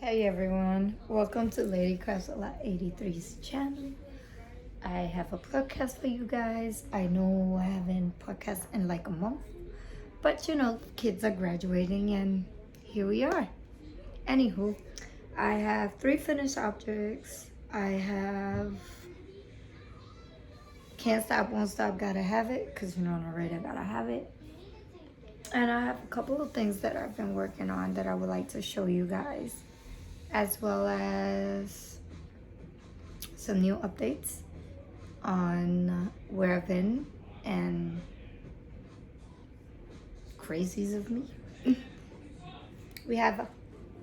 Hey everyone, welcome to Lady Crafts 83's channel. I have a podcast for you guys. I know I haven't podcast in like a month, but kids are graduating and here we are. Anywho, I have 3 finished objects. I have Can't Stop, Won't Stop, Gotta Have It, because already I gotta have it. And I have a couple of things that I've been working on that I would like to show you guys, as well as some new updates on where I've been and crazies of me. We have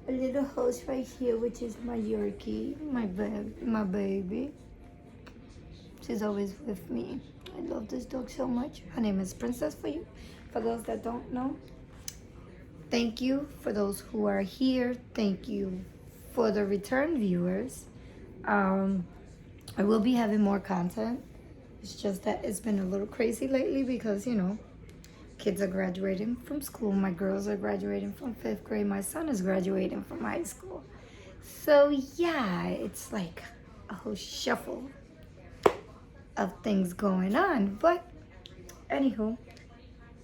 a little host right here, which is my Yorkie, my baby. She's always with me. I love this dog so much. Her name is Princess for you. For those that don't know, thank you for those who are here. Thank you for the return viewers. I will be having more content. It's just that it's been a little crazy lately because, kids are graduating from school. My girls are graduating from 5th grade. My son is graduating from high school. So, yeah, it's like a whole shuffle of things going on. But, anywho,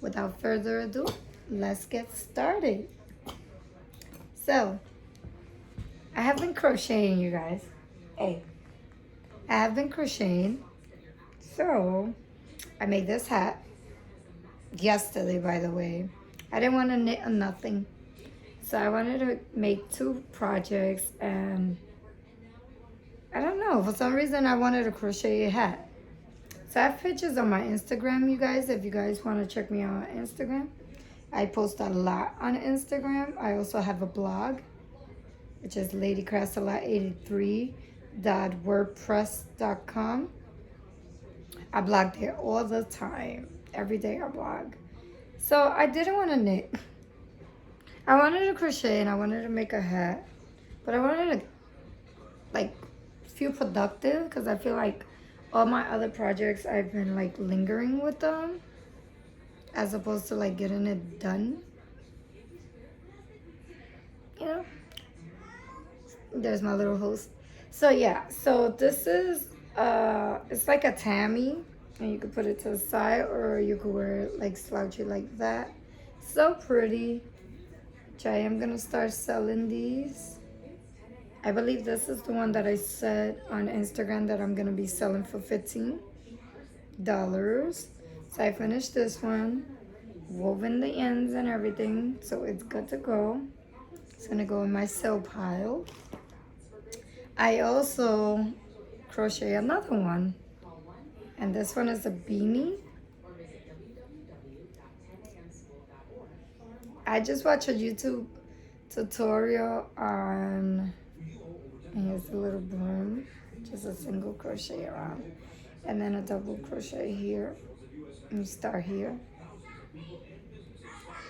without further ado, let's get started. So, I have been crocheting, you guys. Hey, I have been crocheting. So, I made this hat yesterday, by the way. I didn't want to knit on nothing. So, I wanted to make 2 projects, and I don't know, for some reason I wanted to crochet a hat. So, I have pictures on my Instagram, you guys, if you guys want to check me out on Instagram. I post a lot on Instagram. I also have a blog, which is ladycrafts83.wordpress.com. I blog there all the time. Every day I blog. So I didn't want to knit. I wanted to crochet and I wanted to make a hat. But I wanted to feel productive because I feel like all my other projects I've been lingering with them as opposed to getting it done. There's my little host. So yeah, so this is it's like a tammy, and you could put it to the side or you could wear it slouchy like that. So pretty. Which I am gonna start selling these. I believe this is the one that I said on Instagram that I'm gonna be selling for $15. So I finished this one, woven the ends and everything, so it's good to go. It's gonna go in my sale pile. I also crochet another one, and this one is a beanie. I just watched a YouTube tutorial on, and here's a little broom, just a single crochet around, and then a double crochet here, and you start here.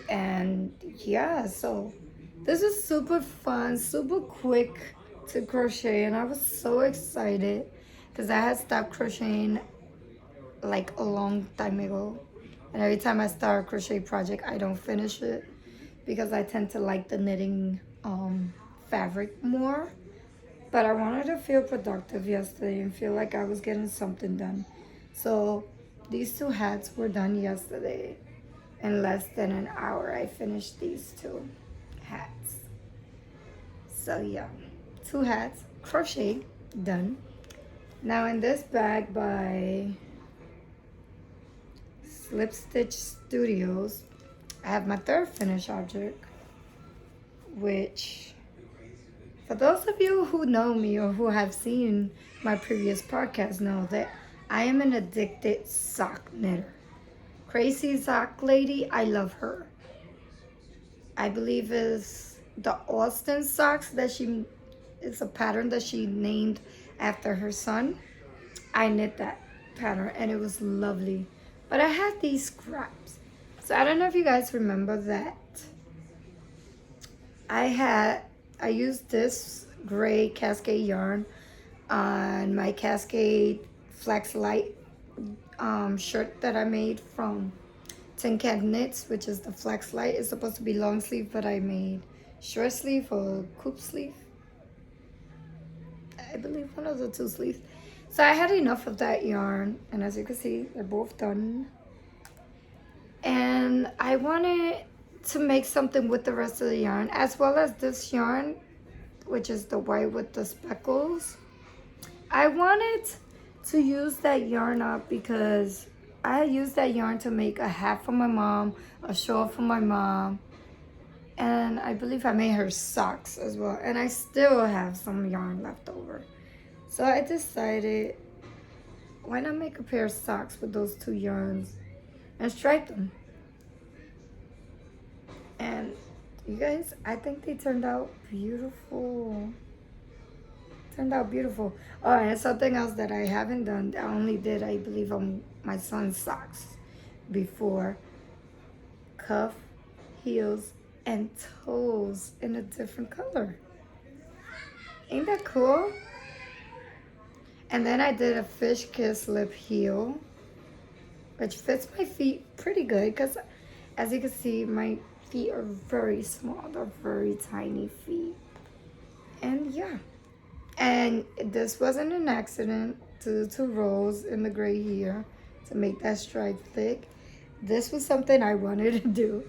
And yeah, so this is super fun, super quick to crochet, and I was so excited because I had stopped crocheting a long time ago, and every time I start a crochet project I don't finish it because I tend to like the knitting fabric more. But I wanted to feel productive yesterday and feel like I was getting something done. So these 2 hats were done yesterday. In less than an hour I finished these 2 hats. So yeah, 2 hats, crochet, done. Now in this bag by Slip Stitch Studios, I have my 3rd finished object, which, for those of you who know me or who have seen my previous podcast, know that I am an addicted sock knitter. Crazy Sock Lady, I love her. I believe is the Austin socks that it's a pattern that she named after her son. I knit that pattern and it was lovely. But I had these scraps. So I don't know if you guys remember that. I used this gray Cascade yarn on my Cascade Flex Light shirt that I made from Tin Can Knits, which is the Flex Light. It's supposed to be long sleeve, but I made short sleeve or coupe sleeve. I believe one of the two sleeves. So I had enough of that yarn, and as you can see, they're both done. And I wanted to make something with the rest of the yarn, as well as this yarn, which is the white with the speckles. I wanted to use that yarn up because I used that yarn to make a hat for my mom, a shawl for my mom, and I believe I made her socks as well. And I still have some yarn left over. So I decided, why not make a pair of socks with those two yarns and stripe them? And you guys, I think they turned out beautiful. Turned out beautiful. Oh, and something else that I haven't done, I only did, I believe, on my son's socks before. Cuff, heels, and toes in a different color. Ain't that cool? And then I did a fish kiss lip heel, which fits my feet pretty good because, as you can see, my feet are very small. They're very tiny feet. And yeah. And this wasn't an accident to the 2 rows in the gray here to make that stripe thick. This was something I wanted to do.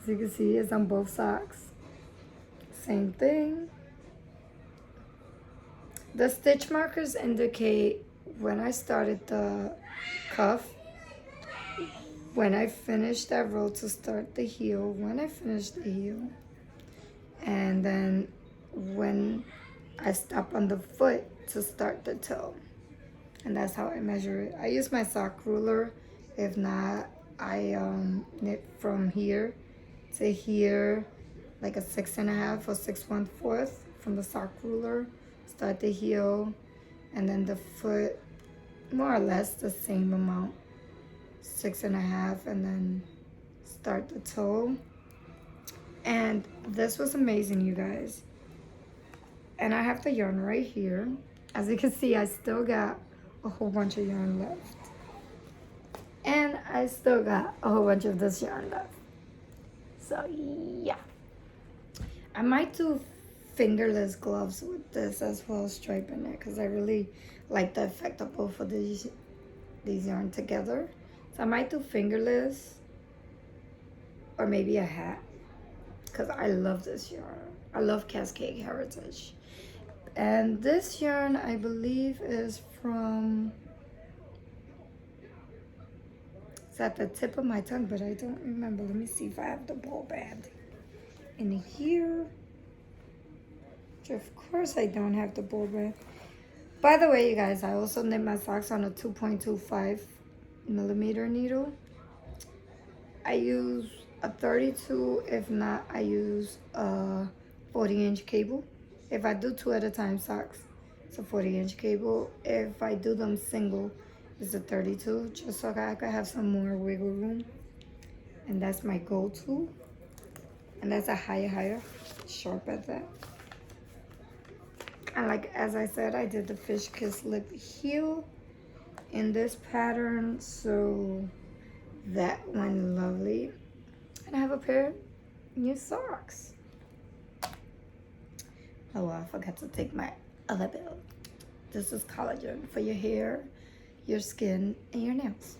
As you can see, it's on both socks. Same thing. The stitch markers indicate when I started the cuff, when I finished that row to start the heel, when I finished the heel, and then when I stop on the foot to start the toe. And that's how I measure it. I use my sock ruler. If not, I knit from here to here, like a 6.5 or 6/1/4 from the sock ruler. Start the heel, and then the foot, more or less the same amount, 6.5, and then start the toe. And this was amazing, you guys. And I have the yarn right here. As you can see, I still got a whole bunch of yarn left. And I still got a whole bunch of this yarn left. So yeah. I might do fingerless gloves with this as well as striping it, because I really like the effect of both of these yarn together. So I might do fingerless or maybe a hat, because I love this yarn. I love Cascade Heritage. And this yarn, I believe, is from, it's at the tip of my tongue, but I don't remember. Let me see if I have the ball band in here. Of course I don't have the ball band. By the way, you guys, I also knit my socks on a 2.25 millimeter needle. I use a 32. If not, I use a 40-inch cable. If I do 2 at a time socks, it's a 40-inch cable. If I do them single, it's a 32, just so I could have some more wiggle room. And that's my go-to. And that's a higher, sharp at that. And like, as I said, I did the fish kiss lip heel in this pattern, so that went lovely. And I have a pair of new socks. Oh, I forgot to take my other bill. This is collagen for your hair, your skin, and your nails,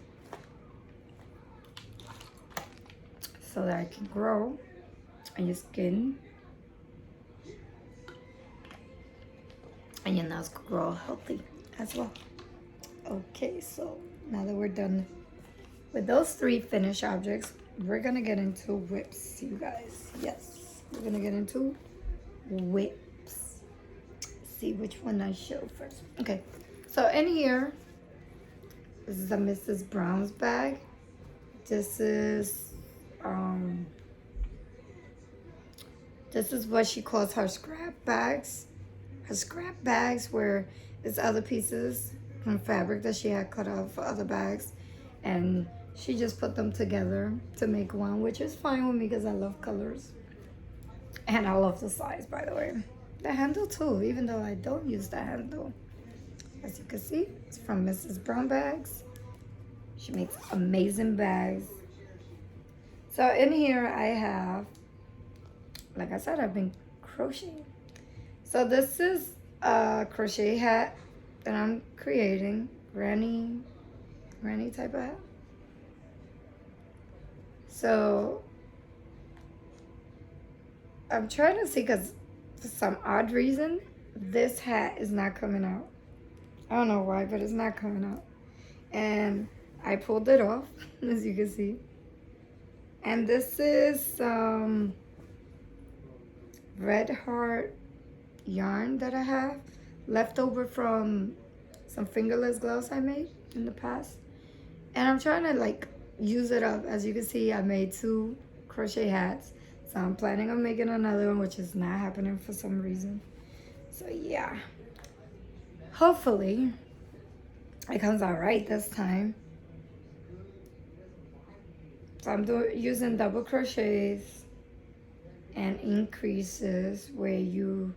so that it can grow on your skin and your nails can grow healthy as well. Okay, so now that we're done with those 3 finished objects, we're gonna get into whips, you guys. Yes, we're gonna get into whips. See which one I show first. Okay, so in here, this is a Mrs. Brown's bag. This is what she calls her scrap bags. Her scrap bags, where there's other pieces from fabric that she had cut off for other bags, and she just put them together to make one, which is fine with me because I love colors. And I love the size, by the way. The handle too, even though I don't use the handle. As you can see, it's from Mrs. Brown Bags. She makes amazing bags. So in here I have, like I said, I've been crocheting. So this is a crochet hat that I'm creating. Granny type of hat. So I'm trying to see, because for some odd reason, this hat is not coming out. I don't know why, but it's not coming out. And I pulled it off, as you can see. And this is Red Heart yarn that I have left over from some fingerless gloves I made in the past. And I'm trying to like use it up. As you can see, I made 2 crochet hats. So I'm planning on making another one, which is not happening for some reason. So yeah, hopefully it comes out right this time. So I'm using double crochets and increases, where you,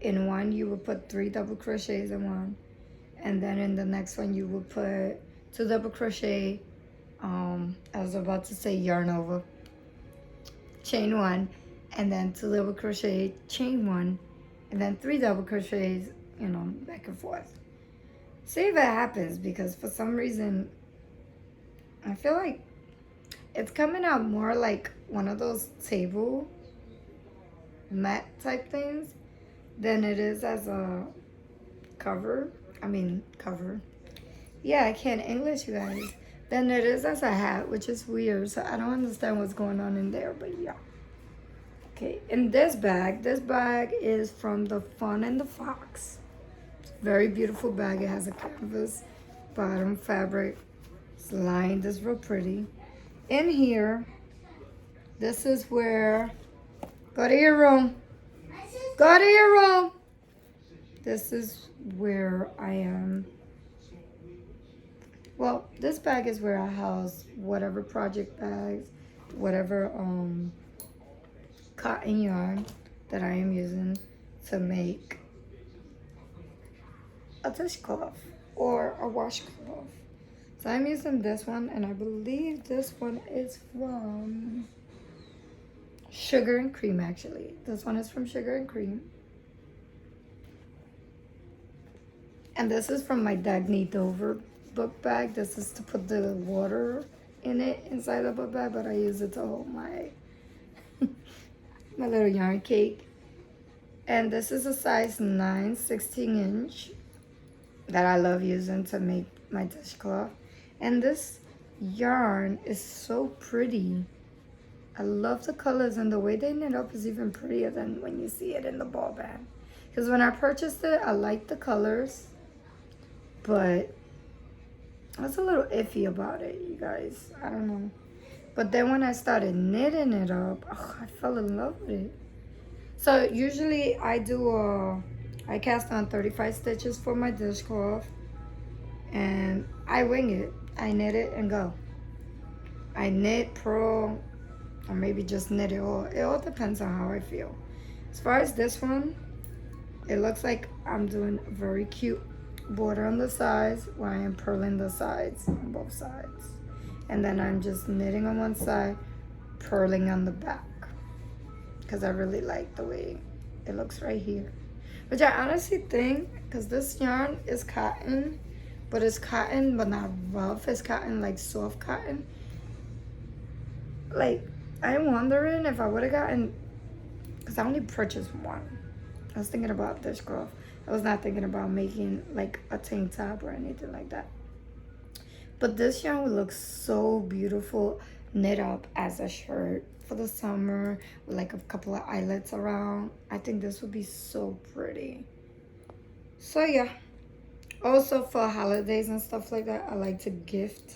in one you will put 3 double crochets in one, and then in the next one you will put 2 double crochet, I was about to say yarn over, chain 1, and then 2 double crochet, chain 1, and then 3 double crochets, you know, back and forth. See if it happens, because for some reason I feel like it's coming out more like one of those table mat type things than it is as a cover. Yeah, I can't English, you guys. Than it is as a hat, which is weird. So I don't understand what's going on in there, but yeah. Okay, in this bag is from the Fun and the Fox. It's a very beautiful bag. It has a canvas bottom fabric. It's lined. It's real pretty. In here, this is where, go to your room. Go to your room. This is where I am. Well, this bag is where I house whatever project bags, whatever cotton yarn that I am using to make a dishcloth or a washcloth. So I'm using this one, and I believe this one is from Sugar and Cream, actually. This one is from Sugar and Cream. And this is from my Dagny Dover book bag. This is to put the water in it inside the book bag, but I use it to hold my my little yarn cake. And this is a size 9, 16-inch that I love using to make my dishcloth. And this yarn is so pretty. I love the colors, and the way they knit up is even prettier than when you see it in the ball bag. Because when I purchased it, I liked the colors, but I was a little iffy about it, you guys. I don't know. But then when I started knitting it up, I fell in love with it. So usually I cast on 35 stitches for my dishcloth, and I wing it. I knit it and go. I knit, purl, or maybe just knit it all. It all depends on how I feel. As far as this one, it looks like I'm doing a very cute border on the sides, where I am purling the sides on both sides. And then I'm just knitting on one side, purling on the back. Because I really like the way it looks right here. Which I honestly think, because this yarn is cotton, but it's cotton but not rough. It's cotton, like soft cotton. Like, I'm wondering if I would have gotten, because I only purchased one. I was thinking about this cloth. I was not thinking about making like a tank top or anything like that. But this yarn would look so beautiful knit up as a shirt for the summer with like a couple of eyelets around. I think this would be so pretty. So yeah. Also for holidays and stuff like that, I like to gift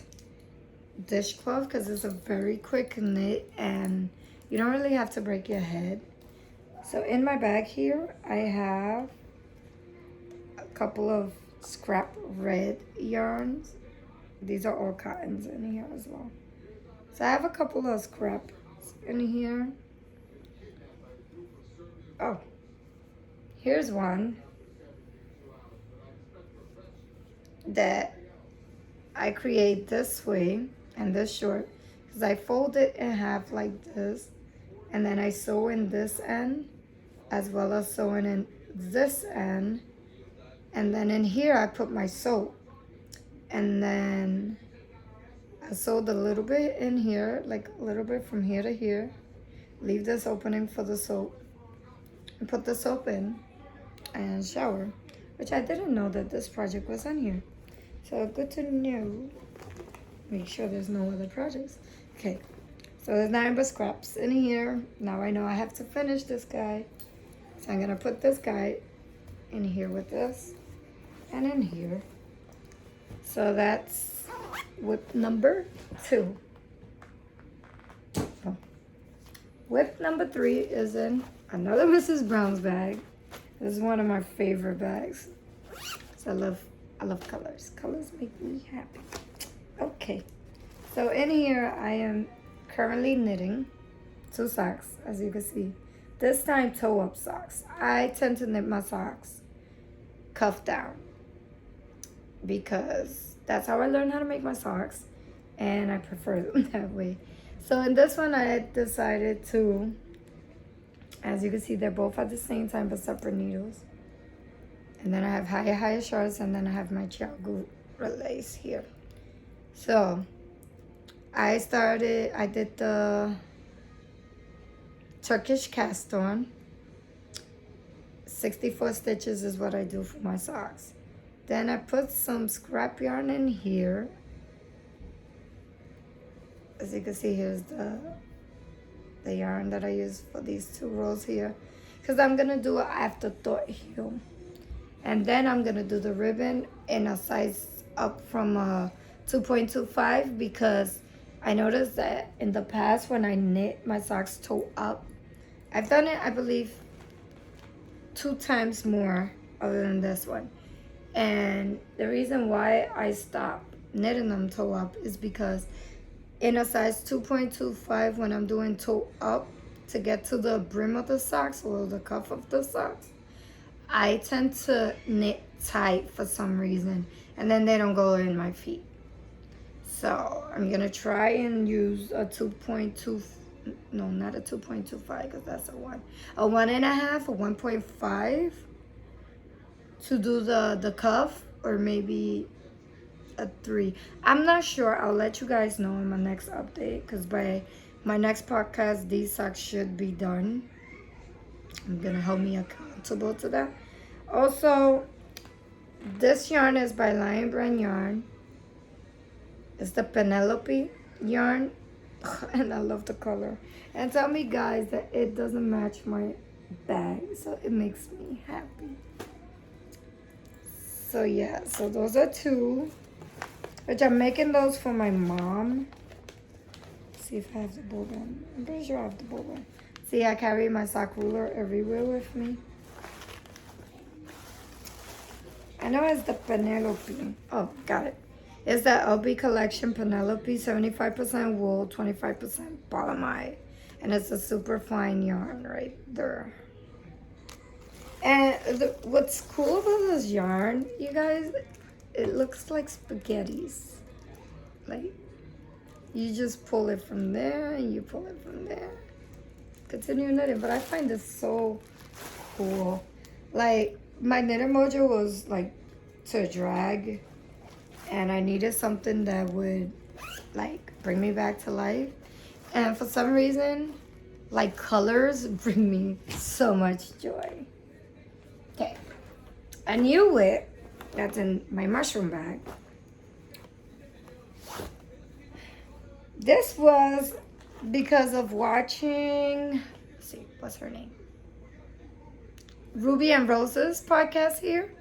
dishcloth because it's a very quick knit and you don't really have to break your head. So in my bag here, I have a couple of scrap red yarns. These are all cottons in here as well. So I have a couple of scraps in here. Oh, here's one that I create this way and this short because I fold it in half like this, and then I sew in this end as well as sewing in this end And then in here, I put my soap. And then I sewed a little bit in here, like a little bit from here to here. Leave this opening for the soap. And put the soap in and shower. Which I didn't know that this project was on here. So good to know. Make sure there's no other projects. Okay, so there's 9 but scraps in here. Now I know I have to finish this guy. So I'm gonna put this guy in here with this and in here. So that's whip number 2. Oh. Whip number 3 is in another Mrs. Brown's bag. This is one of my favorite bags. So I love colors. Colors make me happy. Okay. So in here I am currently knitting 2 socks, as you can see. This time toe up socks. I tend to knit my socks cuff down because that's how I learned how to make my socks, and I prefer them that way. So in this one I decided to, as you can see, they're both at the same time but separate needles. And then I have higher shorts, and then I have my Chiago relays here. So I did the Turkish cast on. 64 stitches is what I do for my socks. Then I put some scrap yarn in here. As you can see, here's the yarn that I use for these 2 rows here, because I'm gonna do an afterthought heel. And then I'm gonna do the ribbon in a size up from 2.25, because I noticed that in the past when I knit my socks toe up, I've done it, I believe, 2 times more other than this one. And the reason why I stopped knitting them toe up is because in a size 2.25, when I'm doing toe up to get to the brim of the socks or the cuff of the socks, I tend to knit tight for some reason, and then they don't go in my feet. So I'm gonna try and use a 2.2, no, not a 2.25, because that's a 1.5, a 1.5 to do the cuff, or maybe a 3. I'm not sure. I'll let you guys know in my next update, because by my next podcast these socks should be done. I'm gonna hold me accountable to that. Also, this yarn is by Lion Brand Yarn. It's the Penelope yarn, and I love the color. And tell me guys that it doesn't match my bag, so it makes me happy. So yeah, so those are 2, which I'm making those for my mom. Let's see if I have the bobbin. I'm pretty sure I have the bobbin. See, I carry my sock ruler everywhere with me. I know it's the Penelope. Oh, got it. It's the LB Collection Penelope, 75% wool, 25% polyamide. And it's a super fine yarn right there. And what's cool about this yarn, you guys, it looks like spaghettis. Like, you just pull it from there and you pull it from there. Continue knitting, but I find this so cool. Like, my knitting mojo was like to drag, and I needed something that would like bring me back to life. And for some reason, like, colors bring me so much joy. Okay, a new whip that's in my mushroom bag. This was because of watching, let's see, what's her name? Ruby and Rose's podcast here.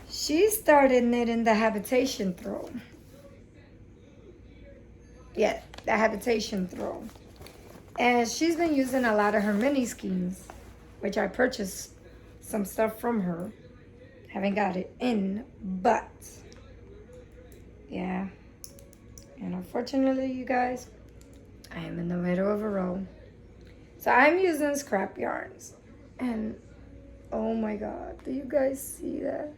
She started knitting the habitation throw. Yeah, the habitation throw. And she's been using a lot of her mini skeins, which I purchased some stuff from her. Haven't got it in, but yeah. And unfortunately, you guys, I am in the middle of a row. So I'm using scrap yarns. And oh my God, do you guys see that?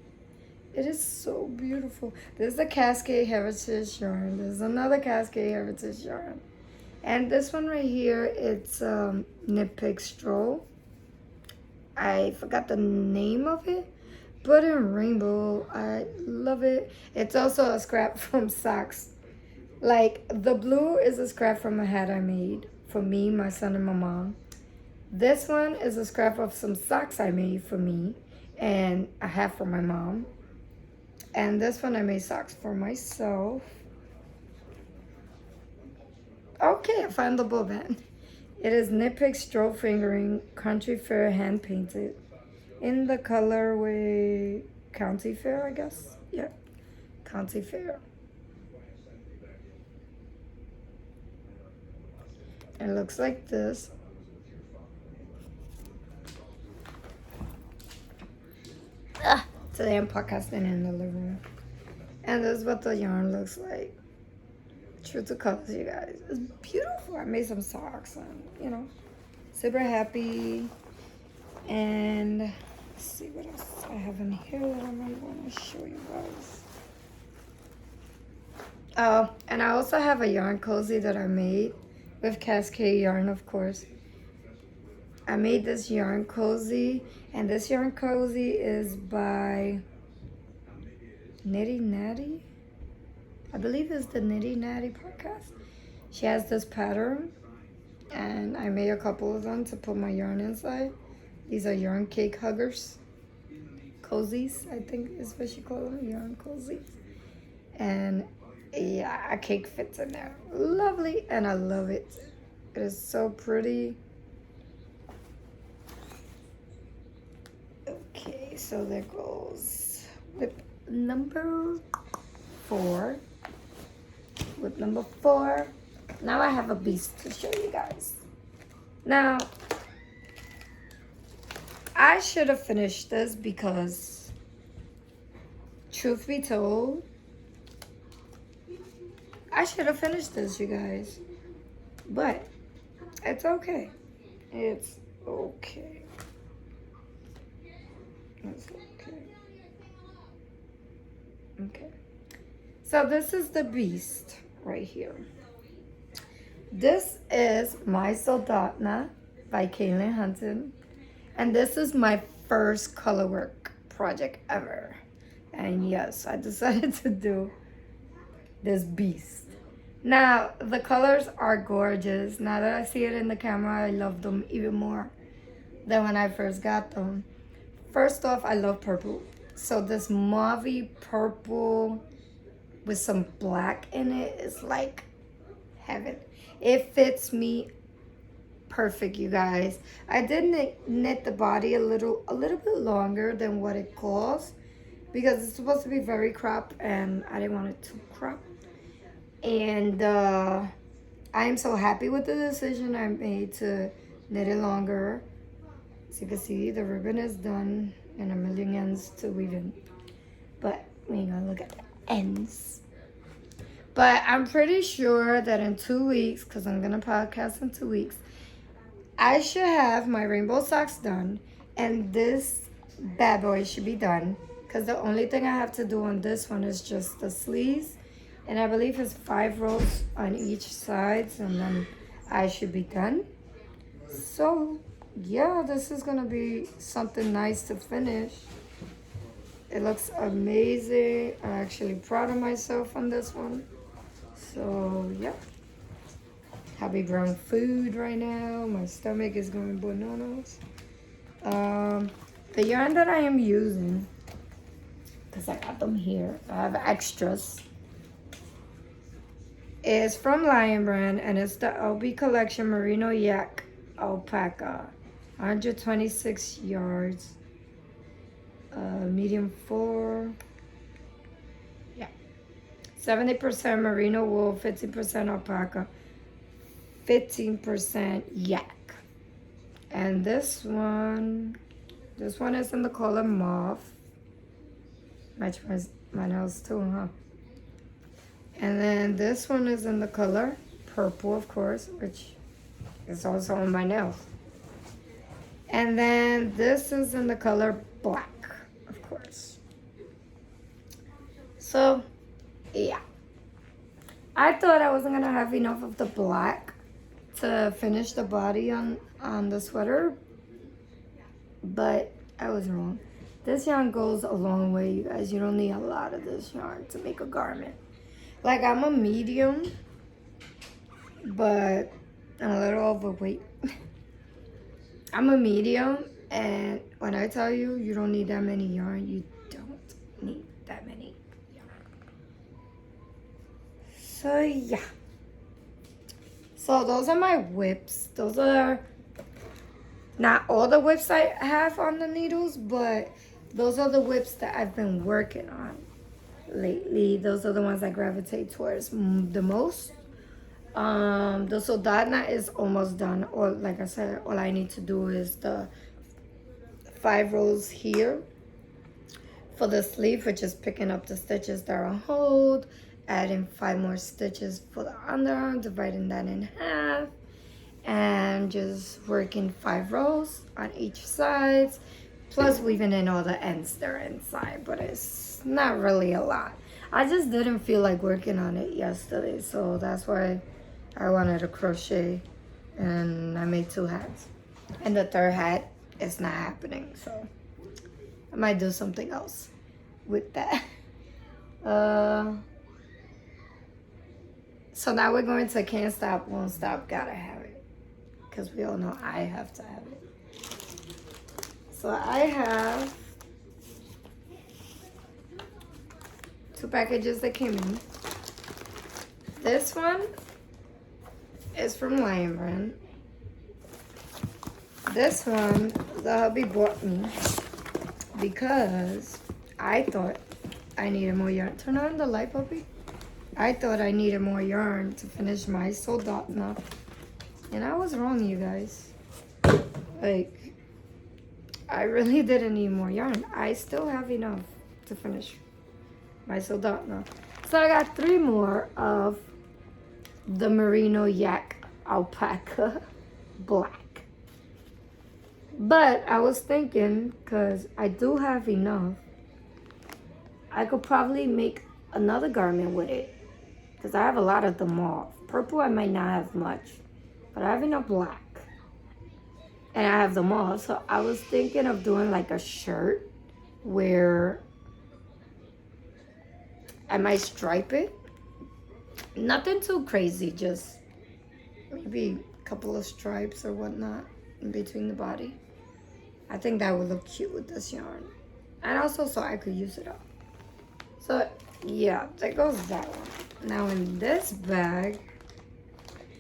It is so beautiful. This is the Cascade Heritage yarn. There's another Cascade Heritage yarn. And this one right here, it's Knit Pig Stroll. I forgot the name of it, but in rainbow. I love it. It's also a scrap from socks. Like, the blue is a scrap from a hat I made for me, my son, and my mom. This one is a scrap of some socks I made for me and a hat for my mom. And this one I made socks for myself. Okay, I found the bow band. It is Nitpick Stroke Fingering Country Fair hand painted in the colorway County Fair, I guess. Yeah, County Fair. It looks like this. Today I'm podcasting in the living room. And this is what the yarn looks like. True to colors, you guys. It's beautiful. I made some socks and, you know, super happy. And let's see what else I have in here that I might want to show you guys. Oh, and I also have a yarn cozy that I made with Cascade yarn, of course. I made this yarn cozy, and this yarn cozy is by Nitty Natty. I believe it's the Nitty Natty podcast. She has this pattern, and I made a couple of them to put my yarn inside. These are yarn cake huggers. Cozies, I think is what she calls them, yarn cozies. And yeah, a cake fits in there. Lovely, and I love it. It is so pretty. Okay, so there goes whip number 4. Whip number 4. Now I have a beast to show you guys. Now, I should have finished this because, truth be told, I should have finished this, you guys. But it's okay. It's okay. It's okay. Okay. So this is the beast right here. This is My Soldatna by Kaylin Hunton. And this is my first colorwork project ever. And yes, I decided to do this beast. Now, the colors are gorgeous. Now that I see it in the camera, I love them even more than when I first got them. First off, I love purple. So this mauvey purple with some black in it is like heaven. It fits me perfect, you guys. I did knit the body a little bit longer than what it calls because it's supposed to be very cropped and I didn't want it too cropped. And I am so happy with the decision I made to knit it longer. As you can see, the ribbon is done and a million ends to weave in. But we ain't gonna look at the ends. But I'm pretty sure that in 2 weeks, because I'm gonna podcast in 2 weeks, I should have my rainbow socks done. And this bad boy should be done. Because the only thing I have to do on this one is just the sleeves. And I believe it's 5 rows on each side. And then I should be done. So, yeah, this is going to be something nice to finish. It looks amazing. I'm actually proud of myself on this one. So, yeah. Happy brown food right now. My stomach is going bananas. The yarn that I am using, because I got them here, I have extras, is from Lion Brand, and it's the LB Collection Merino Yak Alpaca. 126 yards. Medium 4. Yeah. 70% merino wool, 50% alpaca, 15% yak. And this one is in the color mauve. Match my nails too, huh? And then this one is in the color purple, of course, which is also on my nails. And then this is in the color black, of course. So, yeah. I thought I wasn't gonna have enough of the black to finish the body on the sweater, but I was wrong. This yarn goes a long way, you guys. You don't need a lot of this yarn to make a garment. Like, I'm a medium, but I'm a little overweight. I'm a medium, and when I tell you, you don't need that many yarn, you don't need that many yarn. So, yeah. So, those are my whips. Those are not all the whips I have on the needles, but those are the whips that I've been working on lately. Those are the ones I gravitate towards the most. The soldadna is almost done. Or like I said, all I need to do is the 5 rows here for the sleeve, which is picking up the stitches that are on hold, adding 5 more stitches for the underarm, dividing that in half, and just working 5 rows on each side, plus weaving in all the ends that are inside. But it's not really a lot. I just didn't feel like working on it yesterday, so that's why I wanted to crochet, and I made 2 hats. And the 3rd hat is not happening, so I might do something else with that. So now we're going to can't stop, won't stop, gotta have it. Because we all know I have to have it. So I have 2 packages that came in. This one is from Lion Brand. This one, the hubby bought me because I thought I needed more yarn. Turn on the light, puppy. I thought I needed more yarn to finish my soldadna. And I was wrong, you guys. Like, I really didn't need more yarn. I still have enough to finish my soldadna. So I got 3 more of the merino yak alpaca black. But I was thinking, because I do have enough, I could probably make another garment with it. Because I have a lot of the mauve. Purple I might not have much. But I have enough black. And I have the mauve. So I was thinking of doing like a shirt where I might stripe it. Nothing too crazy. Just maybe a couple of stripes or whatnot in between the body. I think that would look cute with this yarn. And also so I could use it up. So yeah, there goes that one. Now in this bag,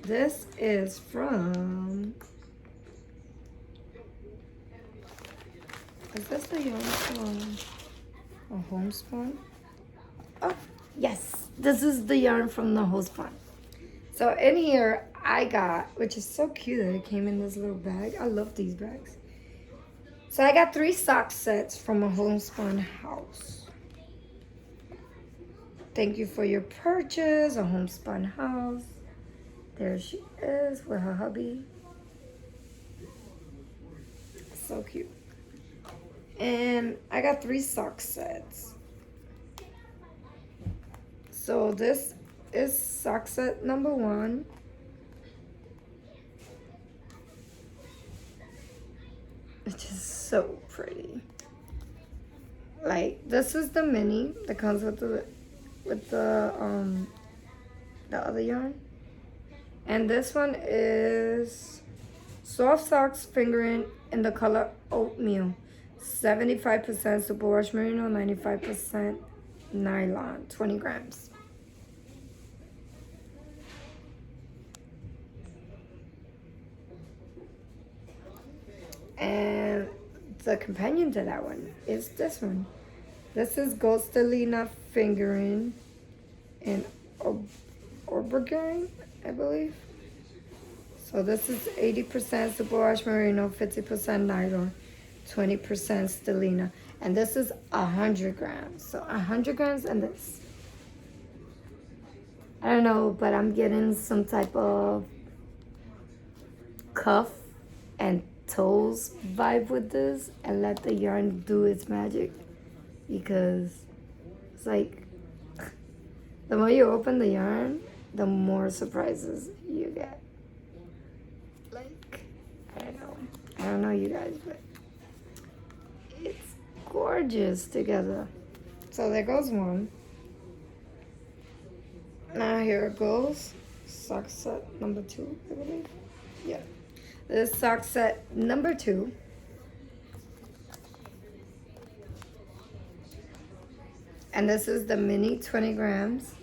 this is from, is this the yarn from a homespun? Oh, yes, this is the yarn from the homespun. So in here I got, which is so cute that it came in this little bag. I love these bags. So I got 3 sock sets from a homespun house. Thank you for your purchase, a homespun house. There she is with her hubby. So cute. And I got 3 sock sets. So this is sock set number 1. Which is so pretty. Like, this is the mini that comes with the other yarn. And this one is soft socks fingering in the color oatmeal. 75% superwash merino, 95% nylon, 20 grams. And the companion to that one is this one. This is Ghostalina fingering in aubergine, I believe. So this is 80% superwash merino, 50% nylon, 20% stellina. And this is 100 grams. So 100 grams and this. I don't know, but I'm getting some type of cuff and toes vibe with this, and let the yarn do its magic, because it's like the more you open the yarn, the more surprises you get. Like, I don't know you guys, but it's gorgeous. gorgeous together. So there goes one. Now here it goes. Sock set number 2, I believe. Yeah. This sock set number 2. And this is the mini 20 grams.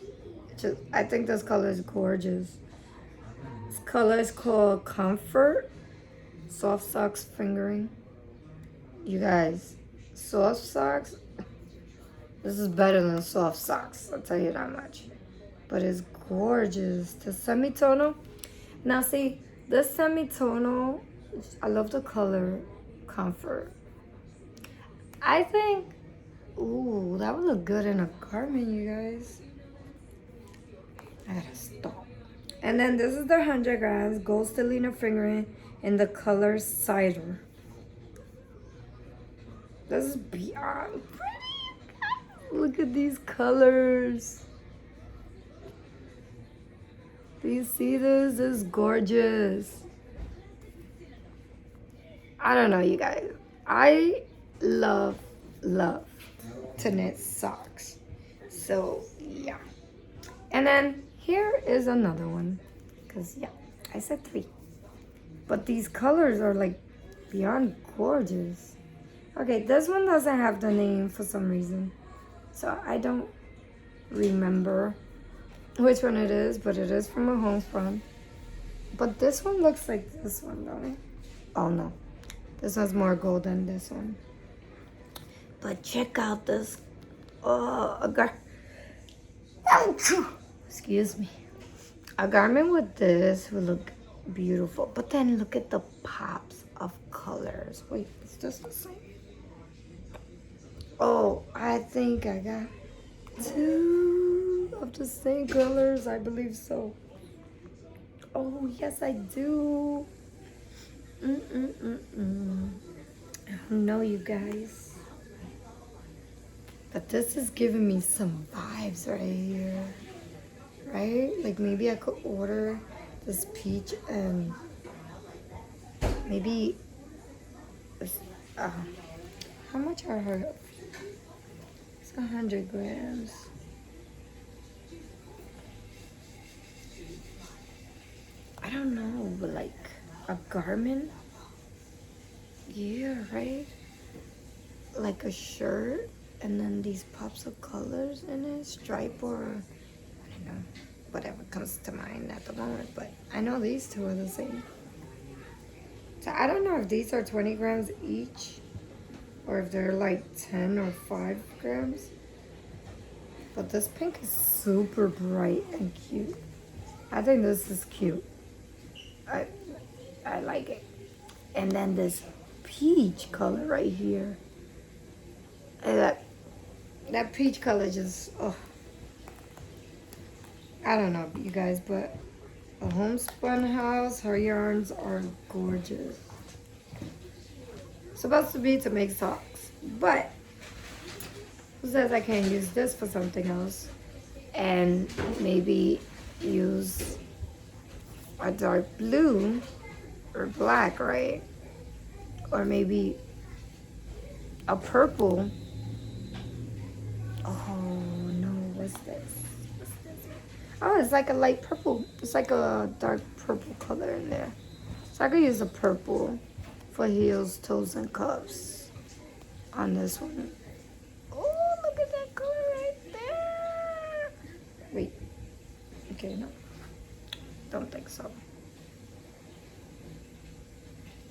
I think this color is gorgeous. This color is called Comfort. Soft socks fingering. You guys, soft socks. This is better than soft socks, I'll tell you that much. But it's gorgeous. The semitonal. Now see, this semitonal, I love the color Comfort. I think, ooh, that would look good in a garment, you guys. I gotta stop. And then this is the 100 grams gold stellina fingering in the color cider. This is beyond pretty. Look at these colors. Do you see this? This is gorgeous. I don't know, you guys. I love to knit socks. So, yeah. And then here is another one. Because, yeah, I said 3. But these colors are like beyond gorgeous. Okay, this one doesn't have the name for some reason. So I don't remember which one it is, but it is from a home front. But this one looks like this one, don't it? Oh no, this one's more gold than this one. But check out this, excuse me. A garment with this would look beautiful, but then look at the pops of colors. Wait, is this the same? Oh, I think I got 2 of the same colors. I believe so. Oh, yes, I do. I don't know, you guys. But this is giving me some vibes right here. Right? Like maybe I could order this peach and maybe how much are her? It's 100 grams. I don't know, but like a garment, yeah, right? Like a shirt and then these pops of colors in it, stripe or I don't know, whatever comes to mind at the moment, but I know these 2 are the same. So I don't know if these are 20 grams each or if they're like 10 or 5 grams. But this pink is super bright and cute. I think this is cute. I like it. And then this peach color right here. And that peach color just, oh. I don't know, you guys, but a homespun house, her yarns are gorgeous. Supposed to be to make socks, but who says I can't use this for something else? And maybe use a dark blue or black, right? Or maybe a purple. Oh no, what's this? Oh, it's like a light purple. It's like a dark purple color in there. So I could use a purple for heels, toes, and cuffs on this one. Oh, look at that color right there. Wait. Okay, no. Don't think so.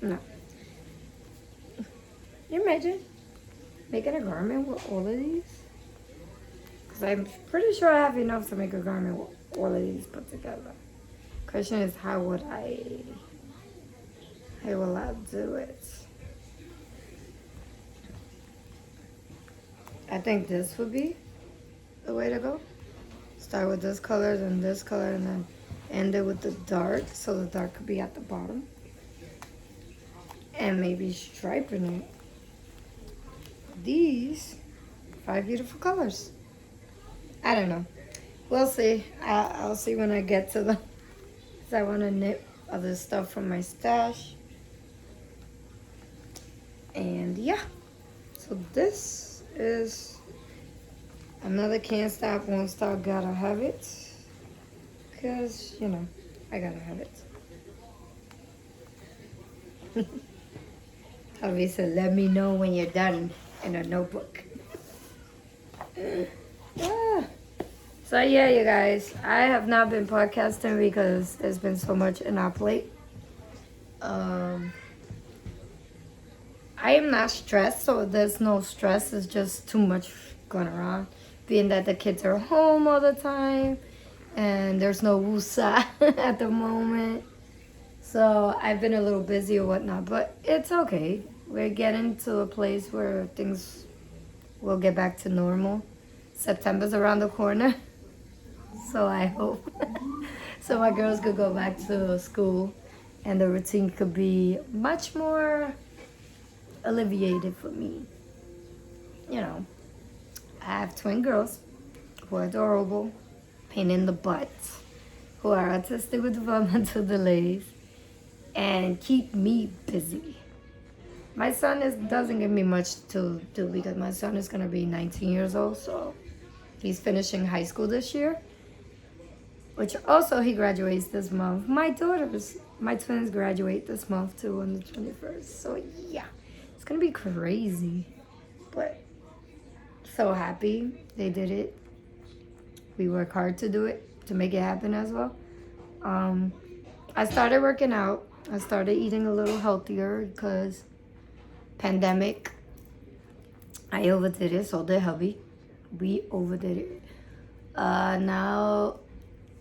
No. Can you imagine making a garment with all of these? Because I'm pretty sure I have enough to make a garment with all of these put together. Question is, how will I do it? I think this would be the way to go. Start with this color, then this color, and then end it with the dark, so the dark could be at the bottom. And maybe striping it. These 5 beautiful colors. I don't know. We'll see. I'll see when I get to them. Because I want to knit other stuff from my stash. And yeah. So this is another can't stop, won't stop, gotta have it. Because, you know, I gotta have it. Javi said, let me know when you're done in a notebook. Ah. So yeah, you guys, I have not been podcasting because there's been so much in our plate. I am not stressed, so there's no stress. It's just too much going around. Being that the kids are home all the time and there's no woosah at the moment. So I've been a little busy or whatnot, but it's okay. We're getting to a place where things will get back to normal. September's around the corner, so I hope. So my girls could go back to school and the routine could be much more alleviated for me. You know, I have twin girls who are adorable, pain in the butt, who are autistic with developmental delays, and keep me busy. My son doesn't give me much to do because my son is going to be 19 years old, so he's finishing high school this year, which also he graduates this month. My twins graduate this month too on the 21st, so yeah, it's going to be crazy, but so happy they did it. We work hard to do it, to make it happen as well. I started working out. I started eating a little healthier because pandemic, I overdid it, so did hubby. We overdid it. Now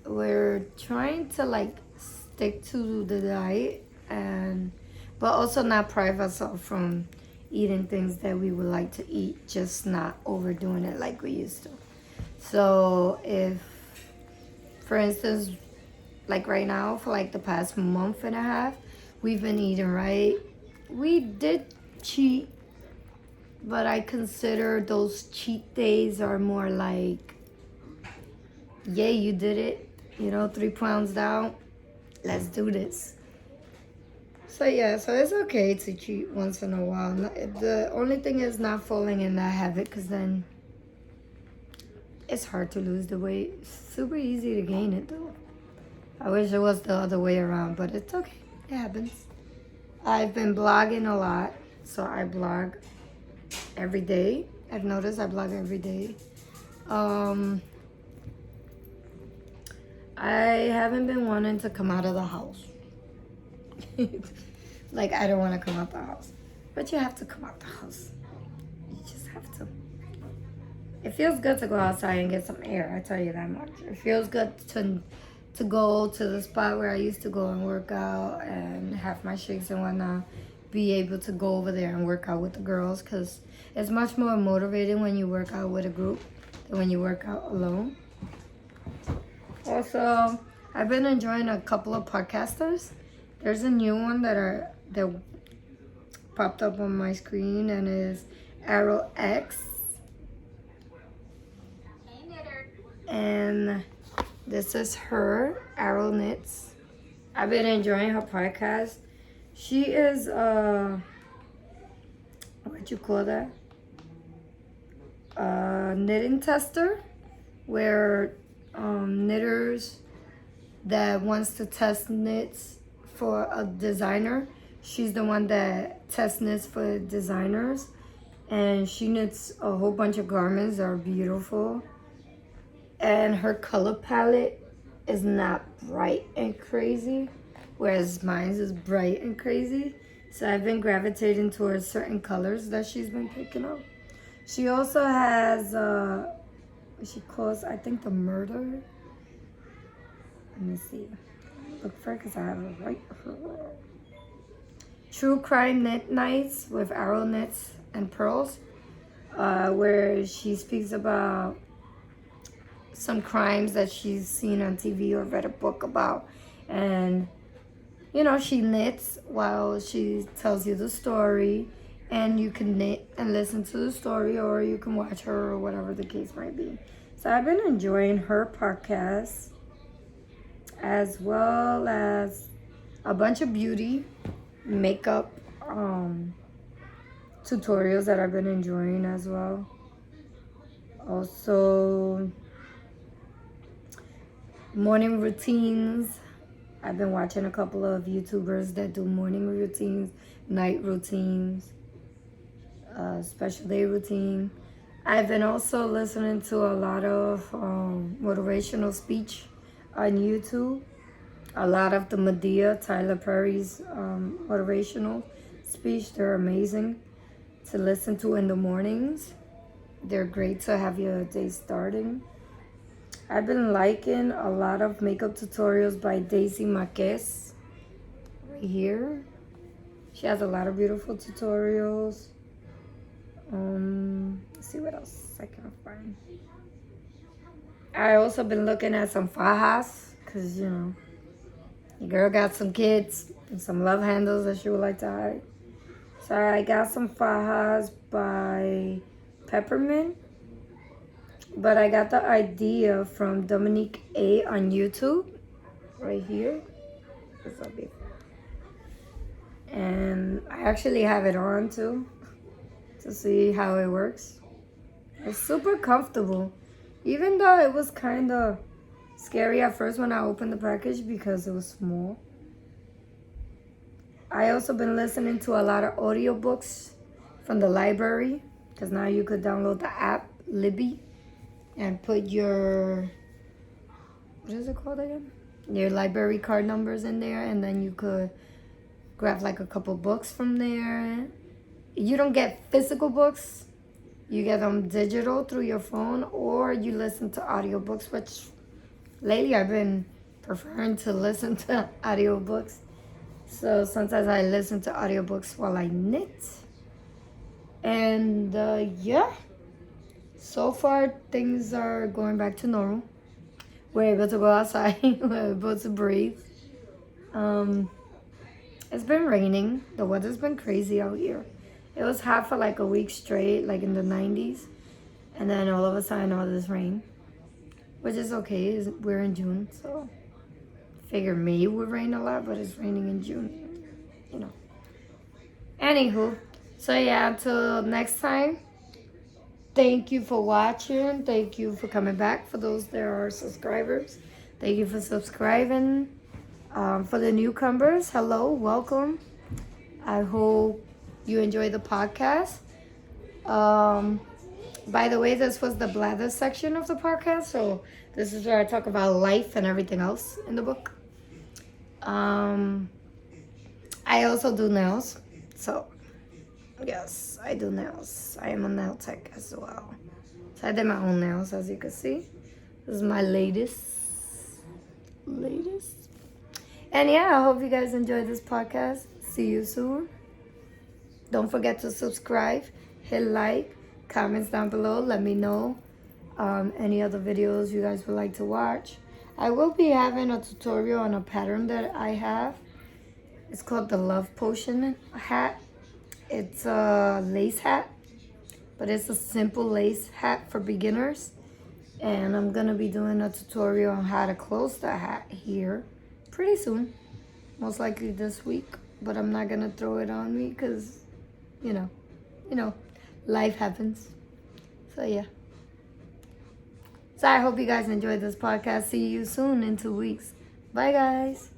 we're trying to like stick to the diet but also not deprive ourselves from eating things that we would like to eat, just not overdoing it like we used to. So if, for instance, like right now, for like the past month and a half, we've been eating right. We did cheat, but I consider those cheat days are more like, yay, you did it, 3 pounds down, let's do this. So yeah, so it's okay to cheat once in a while. The only thing is not falling in that habit, because then it's hard to lose the weight. It's super easy to gain it though. I wish it was the other way around, but it's okay. It happens. I've been blogging a lot, so I blog every day. I've noticed I blog every day. I haven't been wanting to come out of the house. Like, I don't want to come out the house. But you have to come out the house. You just have to. It feels good to go outside and get some air, I tell you that much. It feels good to go to the spot where I used to go and work out and have my shakes and whatnot. Be able to go over there and work out with the girls, because it's much more motivating when you work out with a group than when you work out alone. Also, I've been enjoying a couple of podcasters. There's a new one that popped up on my screen, and is Arrow X. And this is her, Arrow Knits. I've been enjoying her podcast. She is what you call that? Knitting tester, where knitters that wants to test knits for a designer. She's the one that tests knits for designers, and she knits a whole bunch of garments that are beautiful. And her color palette is not bright and crazy, whereas mine is bright and crazy. So I've been gravitating towards certain colors that she's been picking up. She also has what she calls, I think, the murder. Let me see. Look for it because I have it right here. True Crime Knit Nights with Arrow Knits and Pearls, where she speaks about some crimes that she's seen on TV or read a book about. And, she knits while she tells you the story. And you can knit and listen to the story, or you can watch her, or whatever the case might be. So I've been enjoying her podcast, as well as a bunch of beauty, makeup tutorials that I've been enjoying as well. Also, morning routines. I've been watching a couple of YouTubers that do morning routines, night routines, special day routine. I've been also listening to a lot of motivational speech on YouTube. A lot of the Medea, Tyler Perry's motivational speech. They're amazing to listen to in the mornings. They're great to have your day starting. I've been liking a lot of makeup tutorials by Daisy Marquez right here. She has a lot of beautiful tutorials. Let's see what else I can find. I also been looking at some fajas because, you know, your girl got some kids and some love handles that she would like to hide. So I got some fajas by Peppermint. But I got the idea from Dominique A on YouTube, right here. And I actually have it on too, to see how it works. It's super comfortable, even though it was kind of scary at first when I opened the package because it was small. I also been listening to a lot of audiobooks from the library, because now you could download the app, Libby, and put your, what is it called again? Your library card numbers in there, and then you could grab like a couple books from there. You don't get physical books. You get them digital through your phone, or you listen to audiobooks, which lately I've been preferring to listen to audiobooks. So sometimes I listen to audiobooks while I knit. And yeah. So far, things are going back to normal. We're able to go outside. We're able to breathe. It's been raining. The weather's been crazy out here. It was hot for like a week straight, like in the 90s. And then all of a sudden, all this rain. Which is okay. We're in June, so figure May would rain a lot, but it's raining in June. You know. Anywho, so yeah, until next time. Thank you for watching. Thank you for coming back. For those that are subscribers, thank you for subscribing. For the newcomers, hello, welcome. I hope you enjoy the podcast. By the way, this was the blather section of the podcast, so this is where I talk about life and everything else in the book. I also do nails, so yes, I do nails. I am a nail tech as well. So I did my own nails, as you can see. This is my latest. And yeah, I hope you guys enjoyed this podcast. See you soon. Don't forget to subscribe, hit like, comments down below. Let me know any other videos you guys would like to watch. I will be having a tutorial on a pattern that I have. It's called the Love Potion hat. It's a lace hat, but it's a simple lace hat for beginners. And I'm going to be doing a tutorial on how to close the hat here pretty soon. Most likely this week, but I'm not going to throw it on me because, you know, life happens. So yeah. So I hope you guys enjoyed this podcast. See you soon in 2 weeks. Bye guys.